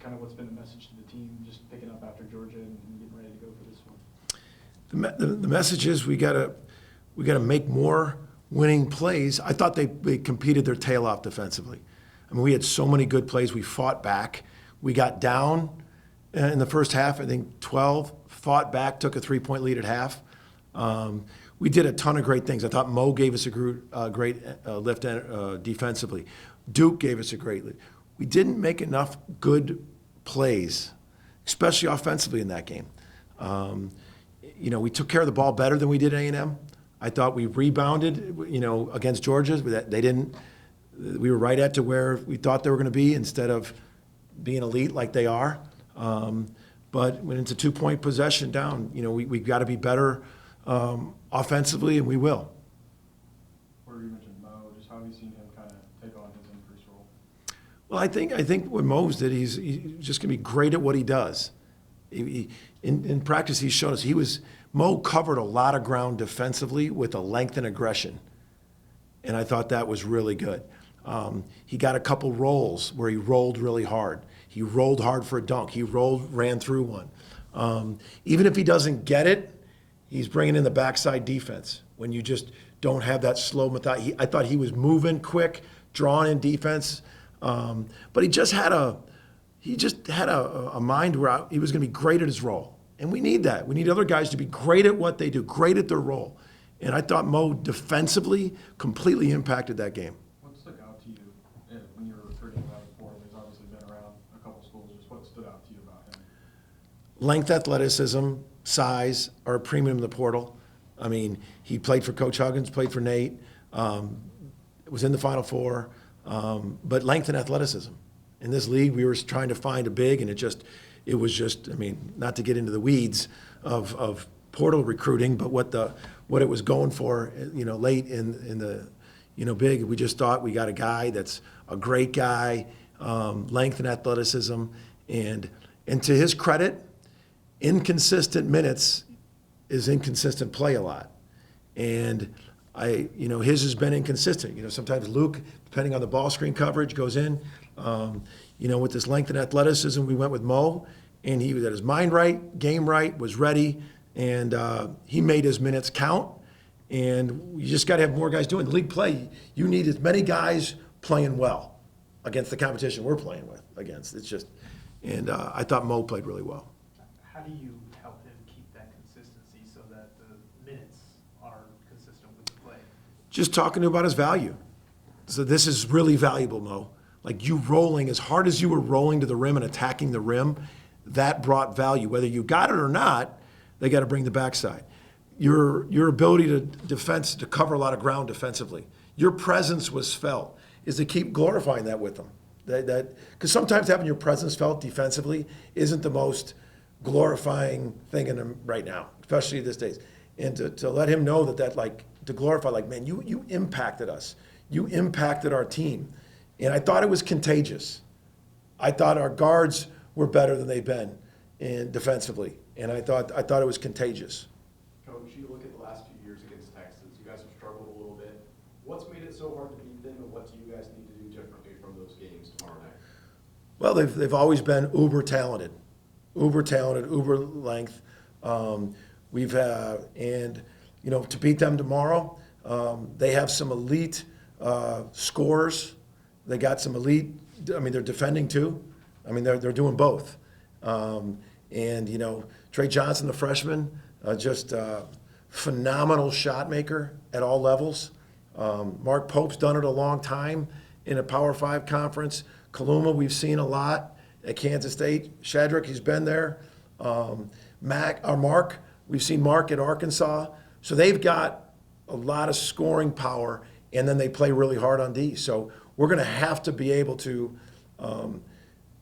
kind of what's been the message to the team, just picking up after Georgia and getting ready to go for this one? The message is we gotta make more winning plays. I thought they competed their tail off defensively. I mean, we had so many good plays. We fought back. We got down in the first half, I think 12, fought back, took a 3-point lead at half. We did a ton of great things. I thought Mo gave us a great lift defensively. Duke gave us a great lead. We didn't make enough good plays, especially offensively in that game. We took care of the ball better than we did A&M. I thought we rebounded, against Georgia. They didn't. We were right at to where we thought they were going to be instead of being elite like they are. But when it's a 2-point possession down, we've got to be better offensively, and we will. Porter, you mentioned Mo. Just how have you seen him kind of take on his increased role? Well, I think what Mo's did, he's just going to be great at what he does. In practice, he's shown us Mo covered a lot of ground defensively with a length and aggression, and I thought that was really good. He got a couple rolls where he rolled really hard. He rolled hard for a dunk. He ran through one. Even if he doesn't get it, he's bringing in the backside defense. When you just don't have that slow method, I thought he was moving quick, drawing in defense, but he just had a mind where he was going to be great at his role, and we need that. We need other guys to be great at what they do, great at their role, and I thought Mo defensively completely impacted that game. What stood out to you when you were recruiting around the portal? He's obviously been around a couple schools. Just what stood out to you about him? Length, athleticism, size are a premium in the portal. I mean, he played for Coach Huggins, played for Nate, was in the Final Four, but length and athleticism. In this league, we were trying to find a big, and it was just, I mean, not to get into the weeds of portal recruiting, but what it was going for, late in the big. We just thought we got a guy that's a great guy, length and athleticism, and to his credit, inconsistent minutes is inconsistent play a lot, and his has been inconsistent. Sometimes Luke, depending on the ball screen coverage, goes in. With this length and athleticism, we went with Mo, and he was at his mind right, game right, was ready, and he made his minutes count. And you just got to have more guys doing the league play. You need as many guys playing well against the competition we're playing with against. It's just, and I thought Mo played really well. How do you help him keep that consistency so that the minutes are consistent with the play? Just talking to him about his value. So this is really valuable, Mo. Like you rolling, as hard as you were rolling to the rim and attacking the rim, that brought value. Whether you got it or not, they got to bring the backside. Your ability to cover a lot of ground defensively. Your presence was felt. Is to keep glorifying that with them. Because sometimes having your presence felt defensively isn't the most glorifying thing in them right now, especially these days. And to let him know to glorify, man, you impacted us. You impacted our team. And I thought it was contagious. I thought our guards were better than they've been defensively. And I thought it was contagious. Coach, you look at the last few years against Texas, you guys have struggled a little bit. What's made it so hard to beat them, and what do you guys need to do differently from those games tomorrow night? Well, they've always been uber talented, uber length. To beat them tomorrow, they have some elite scorers. They got some elite. I mean, they're defending too. I mean, they're doing both. Trey Johnson, the freshman, just phenomenal shot maker at all levels. Mark Pope's done it a long time in a Power 5 conference. Kaluma, we've seen a lot at Kansas State. Shadrach, he's been there. Mark, we've seen Mark at Arkansas. So they've got a lot of scoring power, and then they play really hard on D. So we're going to have to be able to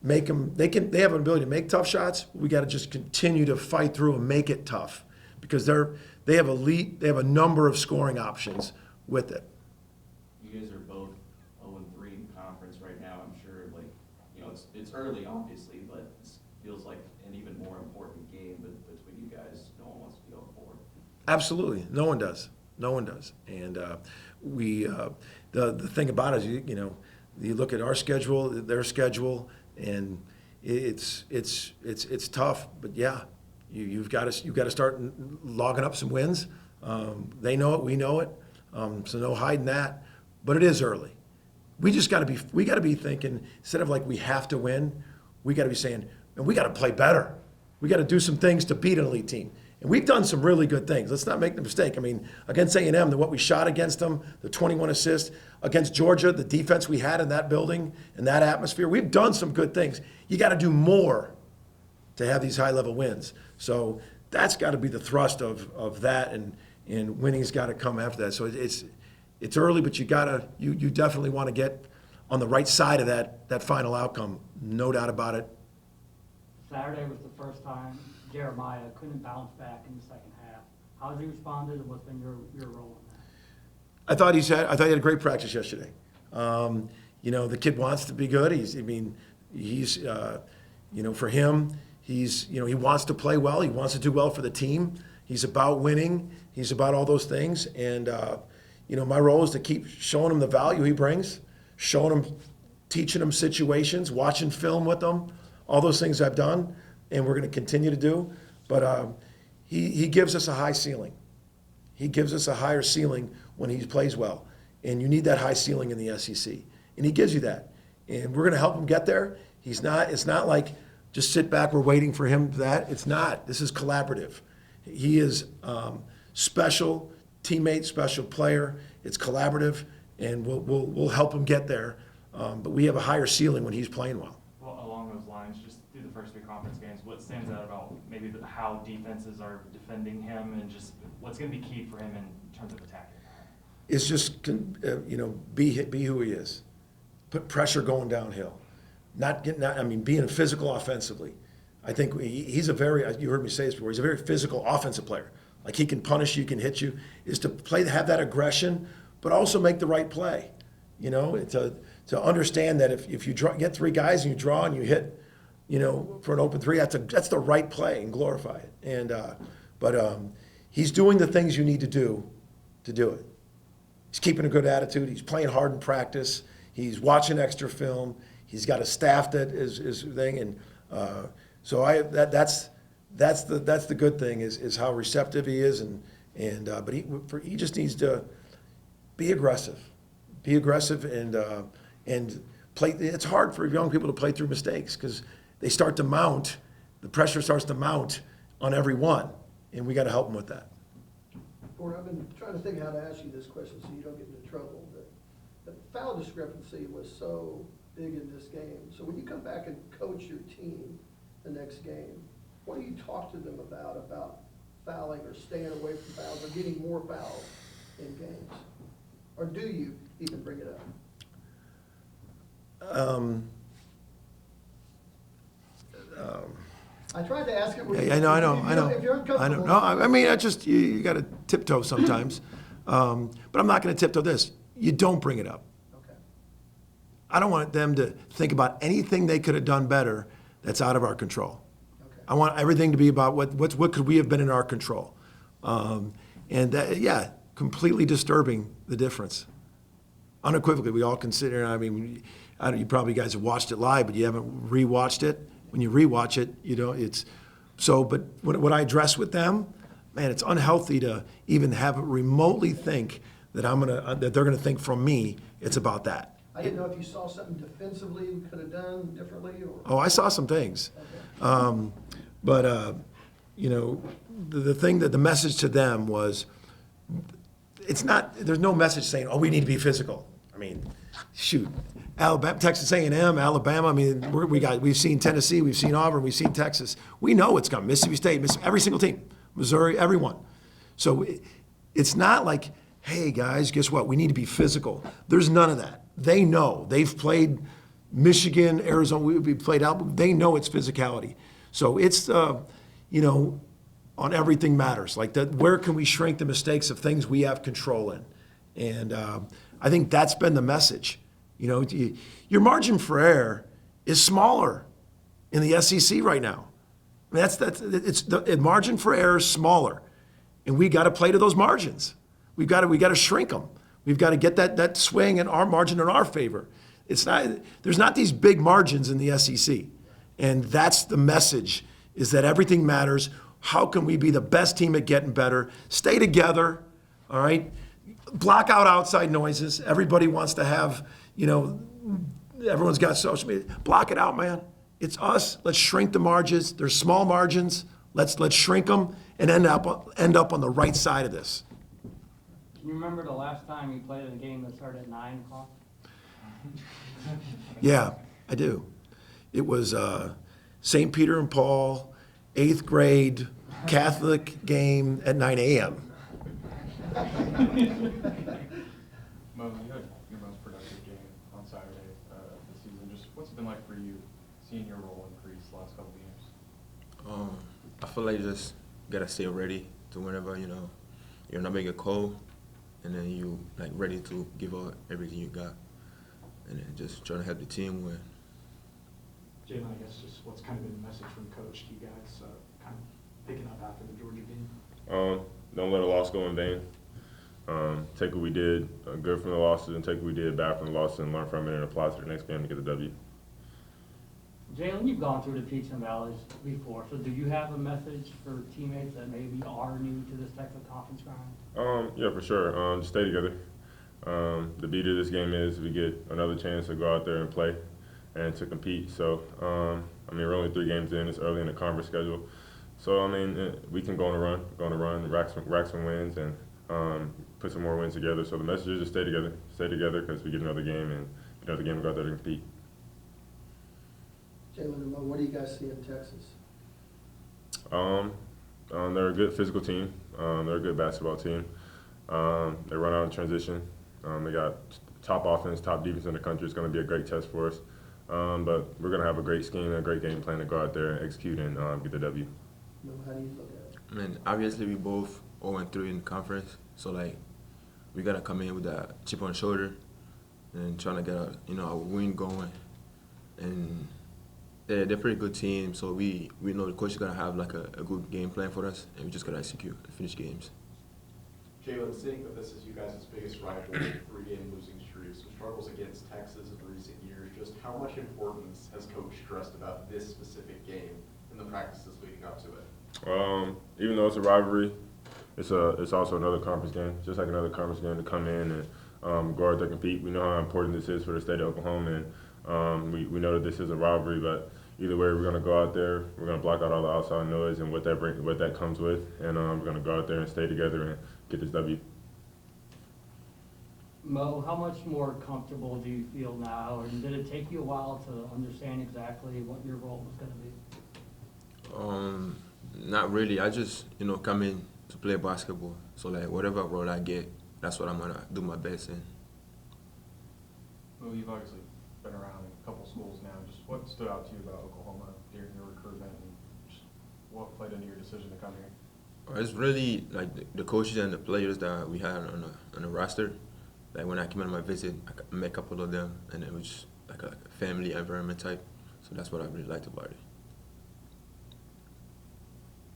make them. They have an ability to make tough shots. We got to just continue to fight through and make it tough because they have a number of scoring options with it. You guys are both 0-3 in conference right now. I'm sure, it's early, obviously, but it feels like an even more important game between you guys. No one wants to be 0-4. Absolutely, no one does. And the thing about it is, you look at our schedule, their schedule, and it's tough, but yeah, you've got to start logging up some wins. They know it, we know it, so no hiding that. But it is early. We got to be thinking, instead of like we have to win, we got to be saying, and we got to play better. We got to do some things to beat an elite team. And we've done some really good things. Let's not make the mistake. I mean, against A&M, what we shot against them, the 21 assists. Against Georgia, the defense we had in that building and that atmosphere, we've done some good things. You got to do more to have these high-level wins. So that's got to be the thrust of that, and winning's got to come after that. So it's early, but you definitely want to get on the right side of that final outcome. No doubt about it. Saturday was the first time Jeremiah couldn't bounce back in the second half. How has he responded, and what's been your role in that? I thought he had a great practice yesterday. The kid wants to be good. For him, he wants to play well. He wants to do well for the team. He's about winning. He's about all those things. And, my role is to keep showing him the value he brings, teaching him situations, watching film with him, all those things I've done, and we're going to continue to do. But he gives us a high ceiling. He gives us a higher ceiling when he plays well. And you need that high ceiling in the SEC. And he gives you that. And we're going to help him get there. It's not like just sit back, we're waiting for him that. It's not. This is collaborative. He is special teammate, special player. It's collaborative, and we'll help him get there. But we have a higher ceiling when he's playing well. Well, along those lines, just through the first three conference games, what stands out about maybe how defenses are defending him, and just what's going to be key for him in terms of attacking? It's just, be who he is. Put pressure going downhill. Being physical offensively. I think he's you heard me say this before, he's a very physical offensive player. Like he can punish you, can hit you, is to have that aggression, but also make the right play. To understand that if you get three guys and you draw and you hit, for an open three, that's the right play, and glorify it. And he's doing the things you need to do it. He's keeping a good attitude. He's playing hard in practice. He's watching extra film. He's got a staff that is thing, and that's the good thing is how receptive he is, but he just needs to be aggressive, and play. It's hard for young people to play through mistakes because they start to mount. The pressure starts to mount on every one, and we got to help them with that. Porter, I've been trying to think how to ask you this question so you don't get into trouble. But the foul discrepancy was so big in this game. So when you come back and coach your team the next game, what do you talk to them about fouling or staying away from fouls or getting more fouls in games? Or do you even bring it up? I tried to ask it. I know. If you're uncomfortable. No, you got to tiptoe sometimes. But I'm not going to tiptoe this. You don't bring it up. Okay. I don't want them to think about anything they could have done better that's out of our control. Okay. I want everything to be about what could we have been in our control. And that, completely disturbing, the difference. Unequivocally, we all consider, you probably guys have watched it live, but you haven't rewatched it. When you rewatch it, it's so. But what I address with them, man, it's unhealthy to even have it remotely think that that they're gonna think from me. It's about that. I didn't know if you saw something defensively we could have done differently, or. Oh, I saw some things, Okay. the thing that the message to them was, it's not. There's no message saying, "Oh, we need to be physical." Shoot. Alabama, Texas A&M, Alabama. We've seen Tennessee, we've seen Auburn, we've seen Texas. We know it's coming. Mississippi State, every single team, Missouri, everyone. So it's not like, hey guys, guess what? We need to be physical. There's none of that. They know. They've played Michigan, Arizona. We played out. They know it's physicality. So it's on everything matters. Like that, where can we shrink the mistakes of things we have control in? And I think that's been the message. Your margin for error is smaller in the SEC right now. The margin for error is smaller, and we got to play to those margins. We got to shrink them. We've got to get that swing and our margin in our favor. There's not these big margins in the SEC, And that's the message, is that everything matters. How can we be the best team at getting better? Stay together, all right? Block out outside noises. Everybody wants to have, everyone's got social media. Block it out, man. It's us. Let's shrink the margins. There's small margins. Let's shrink them and end up on the right side of this. Can you remember the last time you played a game that started at 9 o'clock? Yeah, I do. It was St. Peter and Paul, 8th grade Catholic game at 9 a.m. Mo, you had your most productive game on Saturday this season. Just what's it been like for you seeing your role increase the last couple of games? I feel like you just gotta stay ready to whenever you're not being a call, and then you like ready to give out everything you got, and then just trying to help the team win. Jalon, I guess just what's kind of been the message from coach to you guys, kind of picking up after the Georgia game? Don't let a loss go in vain. Take what we did good from the losses and take what we did bad from the losses and learn from it and apply to the next game to get the W. Jalen, you've gone through the peaks and valleys before, so do you have a message for teammates that maybe are new to this type of conference grind? Yeah, for sure. Just stay together. The beauty of this game is we get another chance to go out there and play and to compete. So, we're only 3 games in. It's early in the conference schedule. So, we can go on a run, rack some wins, and put some more wins together. So the message is just stay together because we get another game and we go out there and compete. Jalon and Mo, what do you guys see in Texas? They're a good physical team. They're a good basketball team. They run out in transition. They got top offense, top defense in the country. It's going to be a great test for us. But we're going to have a great scheme and a great game plan to go out there and execute and get the W. Mo, how do you look at it? Obviously we both 0-3 in the conference, so like we gotta come in with that chip on the shoulder and trying to get a win going. And they're pretty good team, so we know the coach is gonna have like a good game plan for us, and we just gotta execute and finish games. Jalon, seeing that this is you guys' biggest rivalry, 3-game losing streak, some struggles against Texas in recent years, just how much importance has Coach stressed about this specific game in the practices leading up to it? Even though it's a rivalry, it's also another conference game, just like another conference game to come in and go out there and compete. We know how important this is for the state of Oklahoma, and we know that this is a rivalry, but either way, we're going to go out there, we're going to block out all the outside noise and what that comes with, and we're going to go out there and stay together and get this W. Mo, how much more comfortable do you feel now, and did it take you a while to understand exactly what your role was going to be? Not really. I just come in to play basketball. So like whatever role I get, that's what I'm gonna do my best in. Well, you've obviously been around a couple schools now. Just what stood out to you about Oklahoma during your recruitment, and just what played into your decision to come here? It's really like the coaches and the players that we had on the roster. Like when I came on my visit, I met a couple of them, and it was just like a family environment type. So that's what I really liked about it.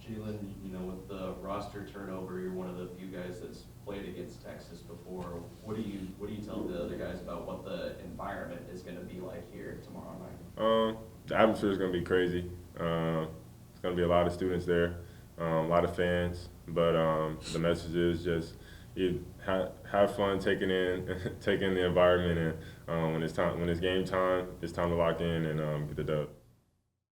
Jalon, with the roster turnover, you're one of the few guys that's played against Texas before. What do you tell the other guys about what the environment is going to be like here tomorrow night? The atmosphere is going to be crazy. It's going to be a lot of students there, a lot of fans, but the message is just have fun taking in the environment, and when it's game time, it's time to lock in and get the dub.